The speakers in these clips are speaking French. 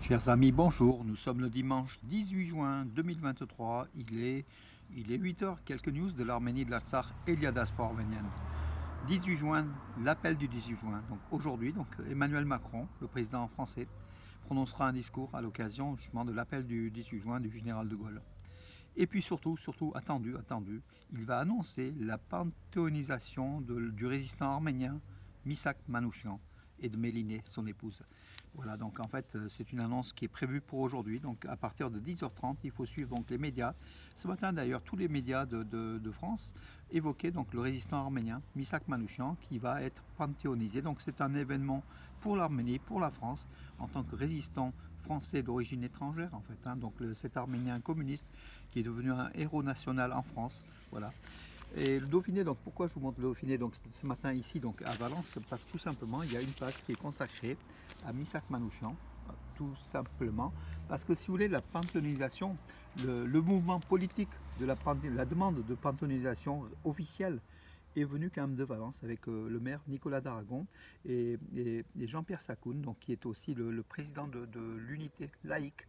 Chers amis, bonjour. Nous sommes le dimanche 18 juin 2023. Il est 8 heures. Quelques news de l'Arménie, de l'Artsakh et de la diaspora arménienne. 18 juin, l'appel du 18 juin. Donc aujourd'hui, Emmanuel Macron, le président français, prononcera un discours à l'occasion justement de l'appel du 18 juin du général de Gaulle. Et puis surtout, attendu, il va annoncer la panthéonisation du résistant arménien Misak Manouchian et de Mélinée, son épouse. Voilà, donc en fait, c'est une annonce qui est prévue pour aujourd'hui. Donc à partir de 10h30, il faut suivre donc les médias. Ce matin d'ailleurs, tous les médias de France évoquaient donc le résistant arménien Misak Manouchian qui va être panthéonisé. Donc c'est un événement pour l'Arménie, pour la France, en tant que résistant français d'origine étrangère en fait. Donc cet Arménien communiste qui est devenu un héros national en France. Voilà. Et le Dauphiné, donc pourquoi je vous montre le Dauphiné donc ce matin ici donc à Valence, parce que tout simplement il y a une page qui est consacrée à Misak Manouchian, tout simplement parce que si vous voulez la panthéonisation, le mouvement politique de la demande de panthéonisation officielle est venu quand même de Valence avec le maire Nicolas d'Aragon et Jean-Pierre Sacoun, donc qui est aussi le président de l'unité laïque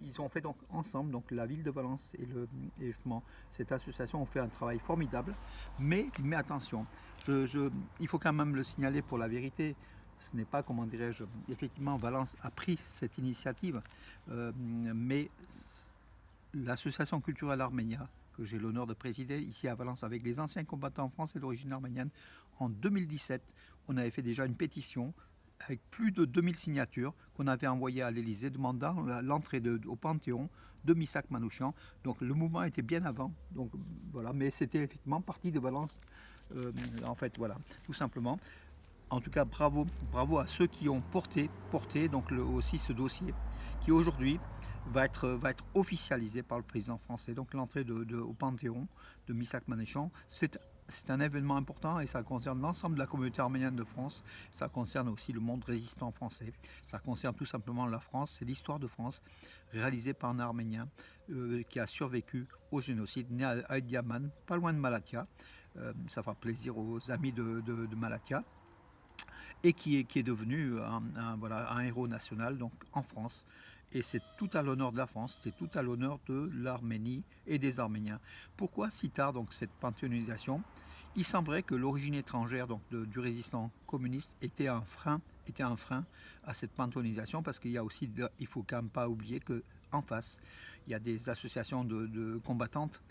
ils ont fait donc ensemble, donc la ville de Valence et justement cette association ont fait un travail formidable. Mais attention, il faut quand même le signaler pour la vérité. Ce n'est pas, comment dirais-je, effectivement Valence a pris cette initiative, mais l'association culturelle Arménia, que j'ai l'honneur de présider ici à Valence avec les anciens combattants français d'origine arménienne, en 2017, on avait fait déjà une pétition avec plus de 2000 signatures qu'on avait envoyées à l'Élysée demandant l'entrée au Panthéon de Misak Manouchian. Donc le mouvement était bien avant, donc voilà, mais c'était effectivement parti de Valence, en fait, voilà, tout simplement. En tout cas, bravo à ceux qui ont porté donc aussi ce dossier, qui aujourd'hui va être officialisé par le président français. Donc l'entrée au Panthéon de Misak Manouchian, c'est un événement important et ça concerne l'ensemble de la communauté arménienne de France. Ça concerne aussi le monde résistant français. Ça concerne tout simplement la France. C'est l'histoire de France réalisée par un Arménien qui a survécu au génocide, né à Aïdiaman, pas loin de Malatya. Ça fera plaisir aux amis de Malatya et qui est devenu voilà, un héros national donc en France. Et c'est tout à l'honneur de la France, c'est tout à l'honneur de l'Arménie et des Arméniens. Pourquoi si tard donc cette panthéonisation? Il semblerait que l'origine étrangère donc du résistant communiste était un frein à cette panthéonisation, parce qu'il y a aussi, il faut quand même pas oublier que en face, il y a des associations de combattantes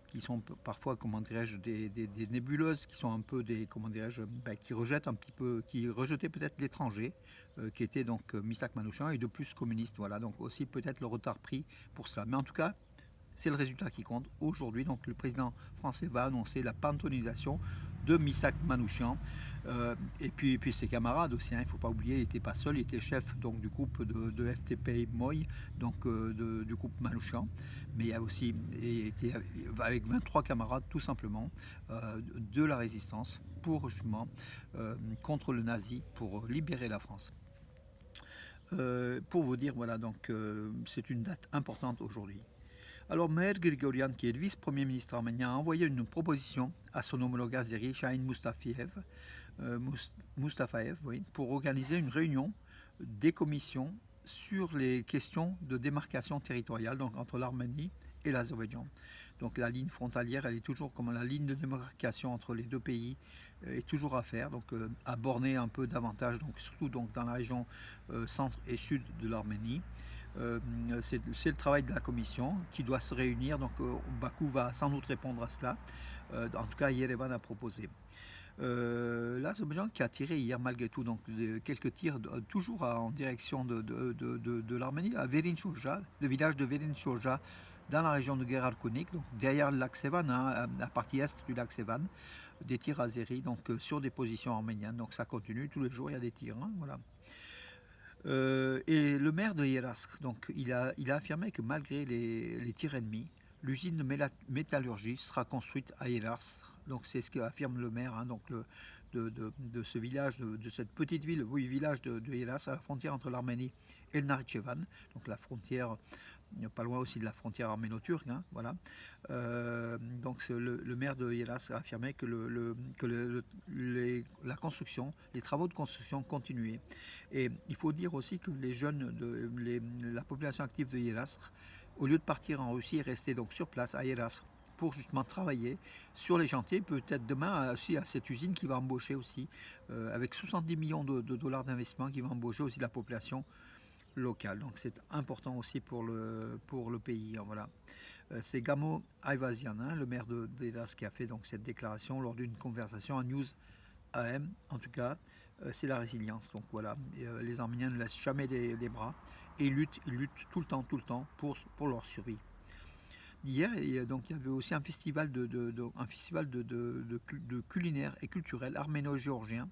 qui sont parfois, comment dirais-je, des nébuleuses, qui sont un peu des, comment dirais-je, qui rejettent un petit peu, qui rejetaient peut-être l'étranger, qui était donc Misak Manouchian et de plus communiste. Voilà, donc aussi peut-être le retard pris pour cela. Mais en tout cas, c'est le résultat qui compte. Aujourd'hui, donc le président français va annoncer la panthéonisation de Misak Manouchian. Et puis ses camarades aussi, il ne faut pas oublier, il n'était pas seul, il était chef donc, du groupe de FTP Moy, donc du groupe Manouchian. Mais il y a aussi, il était avec 23 camarades tout simplement, de la résistance pour justement contre le nazi, pour libérer la France. Pour vous dire, voilà, donc c'est une date importante aujourd'hui. Alors Meher Grigorian, qui est le vice-premier ministre arménien, a envoyé une proposition à son homologue azéri, Shahin Mustafaev, oui, pour organiser une réunion des commissions sur les questions de démarcation territoriale donc entre l'Arménie et l'Azerbaïdjan. Donc la ligne frontalière, elle est toujours comme la ligne de démarcation entre les deux pays est toujours à faire, donc à borner un peu davantage, donc surtout donc dans la région centre et sud de l'Arménie. C'est le travail de la commission qui doit se réunir, donc Bakou va sans doute répondre à cela. En tout cas, Yerevan a proposé. L'Azerbaïdjan qui a tiré hier malgré tout donc quelques tirs toujours en direction de l'Arménie à Verin Shoja, le village de Verin Shoja dans la région de Gerarkonik, donc derrière le lac Sevan, à la partie est du lac Sevan, des tirs azéris donc sur des positions arméniennes. Donc ça continue, tous les jours il y a des tirs, voilà. Et le maire de Yerask, donc il a affirmé que malgré les tirs ennemis, l'usine de métallurgie sera construite à Yerask. Donc c'est ce qu'affirme le maire, donc de ce village, de cette petite ville, oui, village de Yerask, à la frontière entre l'Arménie et le Nakhitchevan, donc la frontière pas loin aussi de la frontière arméno-turque, hein, voilà. Donc le maire de Yélas a affirmé que, la construction, les travaux de construction continuaient. Et il faut dire aussi que les jeunes, la population active de Yélas, au lieu de partir en Russie, est restée donc sur place à Yélas pour justement travailler sur les chantiers, peut-être demain aussi à cette usine qui va embaucher aussi, avec 70 millions de dollars d'investissement, qui va embaucher aussi la population locale. Donc c'est important aussi pour le pays, hein, voilà. C'est Gamo Ayvazyan, hein, le maire d'Elas, qui a fait donc cette déclaration lors d'une conversation à News AM. En tout cas, c'est la résilience. Donc voilà, les Arméniens ne laissent jamais les bras et ils luttent tout le temps pour leur survie. Hier, donc, il y avait aussi un festival de culinaire et culturel arméno-géorgien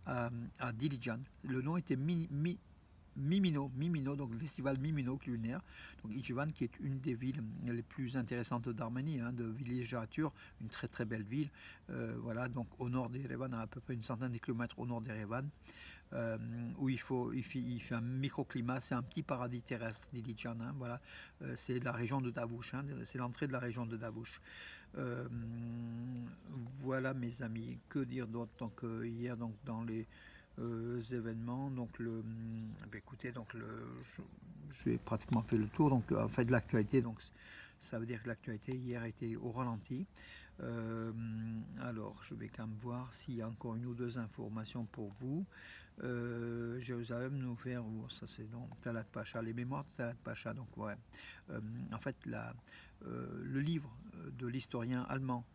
à Dilijan. Le nom était Mimino, donc le festival Mimino culinaire. Donc Ijevan, qui est une des villes les plus intéressantes d'Arménie, hein, de villégiature, une très très belle ville. Voilà, donc au nord d'Erevan, à peu près une centaine de kilomètres au nord d'Erevan, où il fait un microclimat, c'est un petit paradis terrestre d'Ijevan, hein, voilà. C'est la région de Davouch, hein, c'est l'entrée de la région de Davouch. Voilà mes amis, que dire d'autre. Donc hier, donc dans les événements, donc écoutez, donc j'ai pratiquement fait le tour, donc en fait de l'actualité, donc ça veut dire que l'actualité hier était au ralenti. Alors je vais quand même voir s'il y a encore une ou deux informations pour vous. Jérusalem nous faire, ça c'est donc Talat Pacha, les mémoires de Talat Pacha, donc ouais. En fait le livre de l'historien allemand,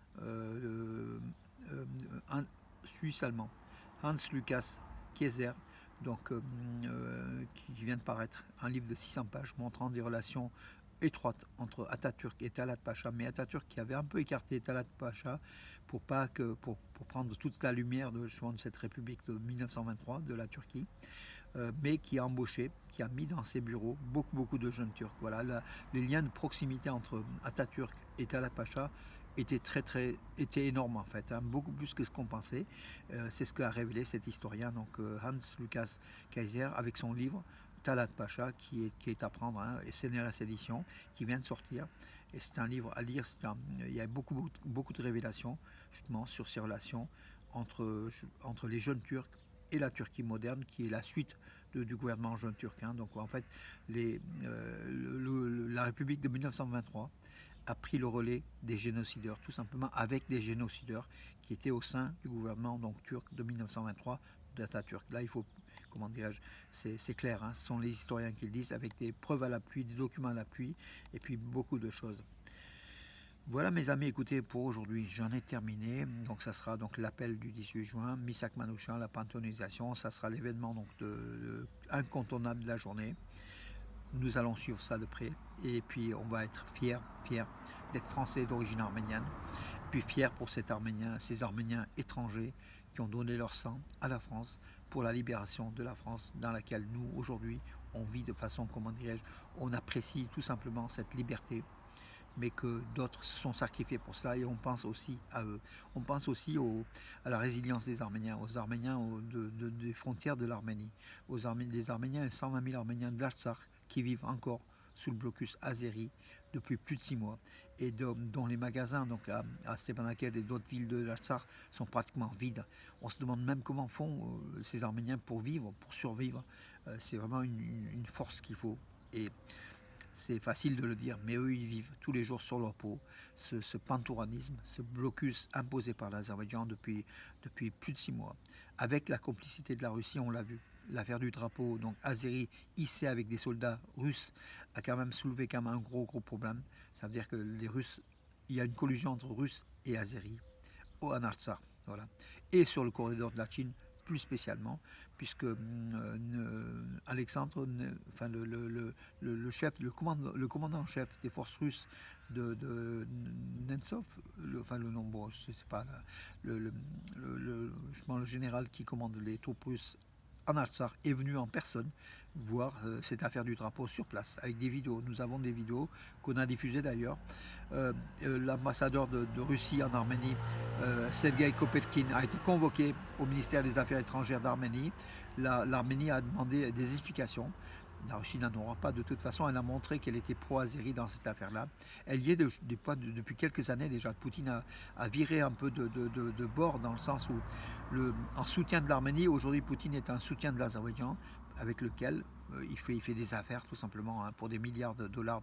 suisse-allemand, Hans Lukas Kieser, donc, qui vient de paraître, un livre de 600 pages montrant des relations étroites entre Atatürk et Talat Pacha, mais Atatürk qui avait un peu écarté Talat Pacha pour prendre toute la lumière de cette république de 1923 de la Turquie, mais qui a embauché, qui a mis dans ses bureaux beaucoup de jeunes Turcs. Voilà, les liens de proximité entre Atatürk et Talat Pacha était énorme en fait, hein, beaucoup plus que ce qu'on pensait. C'est ce qu'a révélé cet historien, donc Hans Lukas Kaiser, avec son livre Talat Pacha, qui est à prendre, hein, et CNRS Édition, qui vient de sortir. Et c'est un livre à lire. Il y a beaucoup de révélations justement sur ces relations entre les jeunes Turcs et la Turquie moderne, qui est la suite du gouvernement jeune turc, hein. Donc en fait, la République de 1923 a pris le relais des génocideurs, tout simplement avec des génocideurs qui étaient au sein du gouvernement donc turc de 1923 d'Atatürk. Là, il faut, comment dirais-je, c'est clair, hein, ce sont les historiens qui le disent, avec des preuves à l'appui, des documents à l'appui, et puis beaucoup de choses. Voilà mes amis, écoutez, pour aujourd'hui, j'en ai terminé. Donc ça sera donc l'appel du 18 juin, Misak Manouchian, la panthéonisation, ça sera l'événement donc incontournable de la journée. Nous allons suivre ça de près, et puis on va être fiers d'être français d'origine arménienne, puis fiers pour ces Arméniens étrangers qui ont donné leur sang à la France pour la libération de la France, dans laquelle nous aujourd'hui on vit de façon, comment dirais-je, on apprécie tout simplement cette liberté, mais que d'autres se sont sacrifiés pour cela, et on pense aussi à eux. On pense aussi à la résilience des Arméniens, aux Arméniens des frontières de l'Arménie, des Arméniens, et 120 000 Arméniens de l'Artsakh qui vivent encore sous le blocus azéri depuis plus de 6 mois, et dont les magasins donc à Stepanakert et d'autres villes de l'Artsakh sont pratiquement vides. On se demande même comment font ces Arméniens pour vivre, pour survivre. C'est vraiment une force qu'il faut. Et c'est facile de le dire, mais eux, ils vivent tous les jours sur leur peau ce pantouranisme, ce blocus imposé par l'Azerbaïdjan depuis plus de 6 mois. Avec la complicité de la Russie, on l'a vu. L'affaire du drapeau, donc azéri, hissé avec des soldats russes, a quand même soulevé un gros problème. Ça veut dire que les Russes, il y a une collusion entre Russes et Azéris au Artsakh, voilà. Et sur le corridor de la Chine, plus spécialement, puisque Alexandre, enfin le commandant en chef des forces russes de Nemtsov, le nom, bon, je sais pas, le général qui commande les troupes russes en Artsakh est venu en personne voir cette affaire du drapeau sur place, avec des vidéos. Nous avons des vidéos qu'on a diffusées d'ailleurs. L'ambassadeur de Russie en Arménie, Sergei Koperkin, a été convoqué au ministère des Affaires étrangères d'Arménie. L'Arménie a demandé des explications. La Russie n'en aura pas de toute façon. Elle a montré qu'elle était pro-azérie dans cette affaire-là. Elle y est depuis quelques années déjà. Poutine a viré un peu de bord dans le sens où, en soutien de l'Arménie, aujourd'hui Poutine est un soutien de l'Azerbaïdjan avec lequel il fait des affaires tout simplement pour des milliards de dollars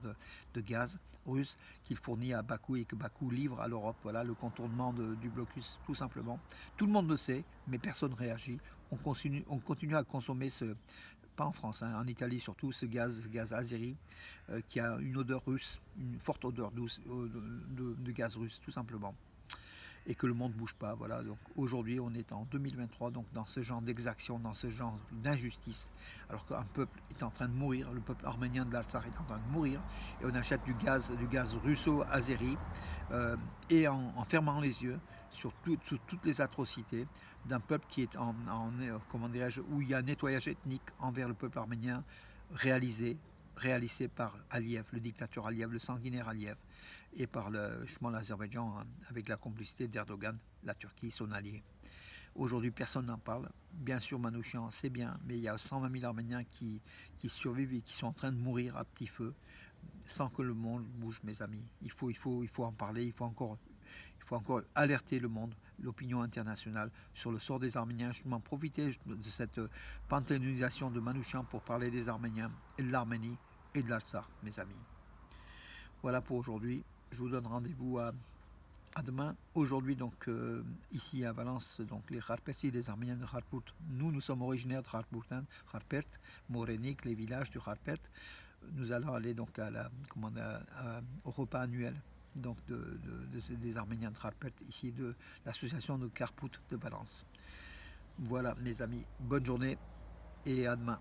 de gaz russe qu'il fournit à Bakou et que Bakou livre à l'Europe. Voilà le contournement du blocus tout simplement. Tout le monde le sait, mais personne ne réagit. On continue à consommer pas en France, hein, en Italie surtout, ce gaz azéri qui a une odeur russe, une forte odeur douce de gaz russe tout simplement. Et que le monde ne bouge pas. Voilà. Donc aujourd'hui, on est en 2023, donc dans ce genre d'exaction, dans ce genre d'injustice, alors qu'un peuple est en train de mourir, le peuple arménien de l'Artsakh est en train de mourir, et on achète du gaz russo-azéri, et en fermant les yeux sur toutes les atrocités d'un peuple qui est comment dirais-je, où il y a un nettoyage ethnique envers le peuple arménien réalisé par Aliyev, le dictateur Aliyev, le sanguinaire Aliyev, et par justement l'Azerbaïdjan, hein, avec la complicité d'Erdogan, la Turquie, son allié. Aujourd'hui, personne n'en parle. Bien sûr, Manouchian, c'est bien, mais il y a 120 000 Arméniens qui survivent et qui sont en train de mourir à petit feu, sans que le monde bouge, mes amis. Il faut en parler, il faut encore alerter le monde, l'opinion internationale sur le sort des Arméniens. Je m'en profiter de cette panthéonisation de Manouchian pour parler des Arméniens et de l'Arménie et de l'Artsakh, mes amis. Voilà pour aujourd'hui. Je vous donne rendez-vous à demain. Aujourd'hui, donc, ici à Valence, donc les Harperti, les Arméniens de Harput. Nous sommes originaires de Harputan, Harpert, Morénic, les villages de Harpert. Nous allons aller donc au repas annuel donc des Arméniens de Harpert, ici de l'association de Karput de Valence. Voilà, mes amis. Bonne journée et à demain.